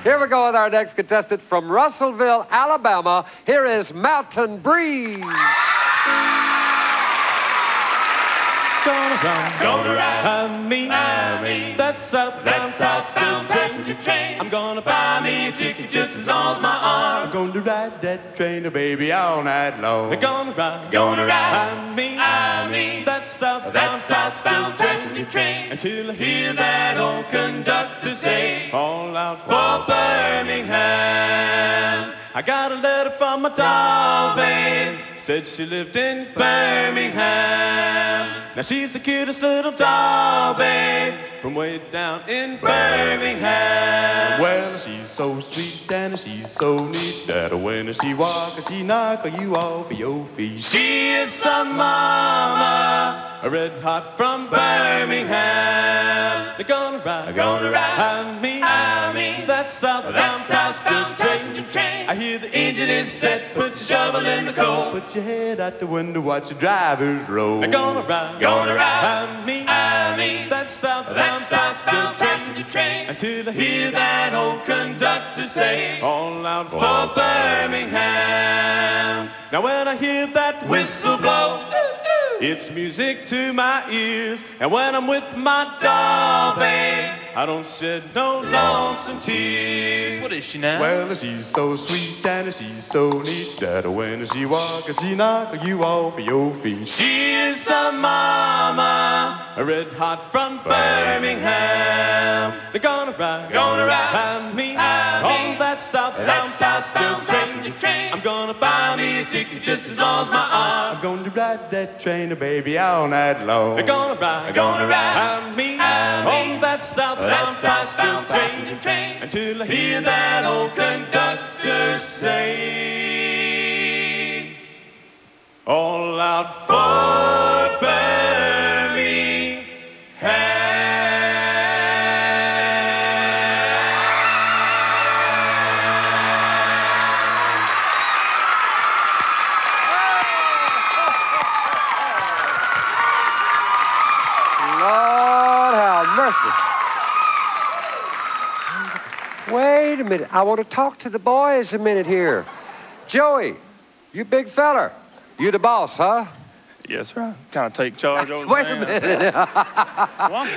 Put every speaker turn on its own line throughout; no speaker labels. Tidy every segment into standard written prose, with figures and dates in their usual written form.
Here we go with our next contestant from Russellville, Alabama. Here is Mountain Breeze.
Gonna ride me, that southbound passenger train. I'm gonna buy me a ticket just as long as my arm.
I'm gonna ride that train, baby, all night long.
I'm gonna ride me, that southbound passenger train. Until I hear that old conductor say, all out for Birmingham. I got a letter from my doll, babe. Said she lived in Birmingham. Now she's the cutest little doll, babe, from way down in Birmingham.
Well, she's so sweet and she's so neat that when she walks, she knock you off your feet.
She is some mama, a red hot from Birmingham. They're gonna ride me, that southbound passenger train. I hear the engine is set, put your shovel in the coal.
Put your head out the window, watch the drivers roll.
They're gonna ride me, that southbound passenger train. Until I hear that old conductor say, all out for Birmingham. Now when I hear that whistle blow, it's music to my ears. And when I'm with my doll, babe, I don't shed no lonesome tears. What is she now?
Well, she's so sweet and she's so neat that when she walks, she knock you off your feet.
She is a mama, a red hot from Birmingham. They're gonna ride me on that southbound passenger train. I'm gonna buy me a ticket just as long as my arm.
I'm gonna ride that train, baby, all night long.
They're gonna ride me on that southbound passenger train. Until I hear that old conductor say, all out for Birmingham.
Lord have mercy. Wait a minute. I want to talk to the boys a minute here. Joey, you big feller. You the boss, huh?
Yes, sir. I kind of take charge over the
Wait a minute.
Well,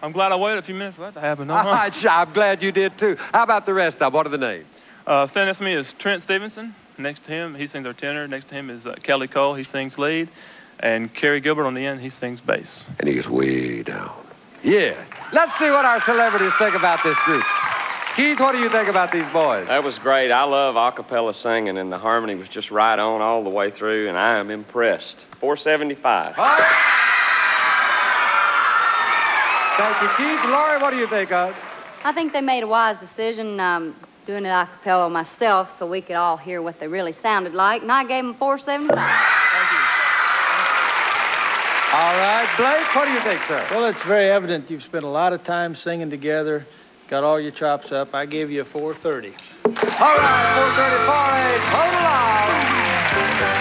I'm glad I waited a few minutes for that to happen.
I'm glad you did, too. How about the rest of them? What are the names?
Standing next to me is Trent Stevenson. Next to him, he sings our tenor. Next to him is Kelly Cole. He sings lead. And Kerry Gilbert on the end, he sings bass.
And he gets way down. Yeah. Let's see what our celebrities think about this group. Keith, what do you think about these boys?
That was great. I love a cappella singing, and the harmony was just right on all the way through, and I am impressed. 475.
Thank you, Keith. Laurie, what do you think of?
I think they made a wise decision doing it a cappella myself so we could all hear what they really sounded like, and I gave them 475.
Thank you.
All right. Blake, what do you think, sir?
Well, it's very evident you've spent a lot of time singing together, got all your chops up. I gave you a 430.
All right, 434, a total of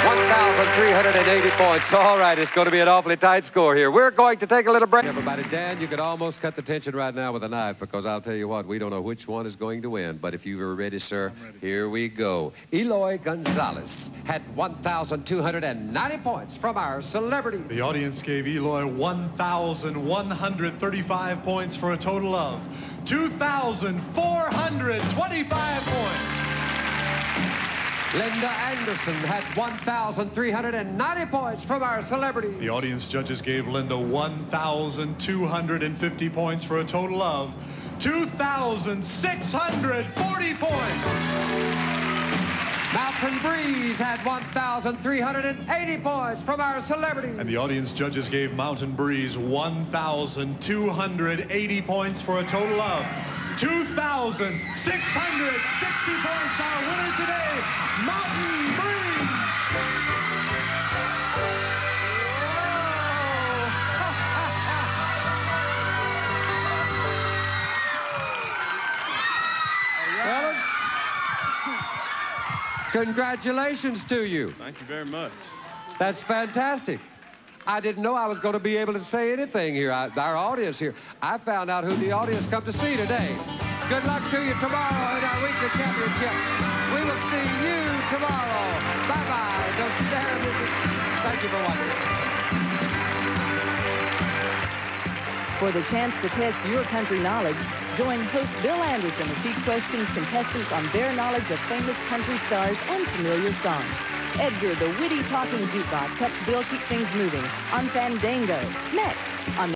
1,380 points. All right, it's going to be an awfully tight score here. We're going to take a little break. Everybody, Dan, you could almost cut the tension right now with a knife because I'll tell you what, we don't know which one is going to win. But if you are ready, sir, here we go. Eloy Gonzalez had 1,290 points from our celebrities.
The audience gave Eloy 1,135 points for a total of 2,425 points.
Linda Anderson had 1,390 points from our celebrities.
The audience judges gave Linda 1,250 points for a total of 2,640 points.
Mountain Breeze had 1,380 points from our celebrities.
And the audience judges gave Mountain Breeze 1,280 points for a total of 2,660 points. Our winner today, Mountain Breeze.
Fellas, congratulations to you.
Thank you very much.
That's fantastic. I didn't know I was going to be able to say anything here. Our audience here. I found out who the audience come to see today. Good luck to you tomorrow in our weekly championship. We will see you tomorrow. Bye-bye. Don't you dare miss it. Thank you for watching.
For the chance to test your country knowledge, join host Bill Anderson as he questions contestants on their knowledge of famous country stars and familiar songs. Edgar, the witty talking jukebox, helps Bill keep things moving on Fandango. Next on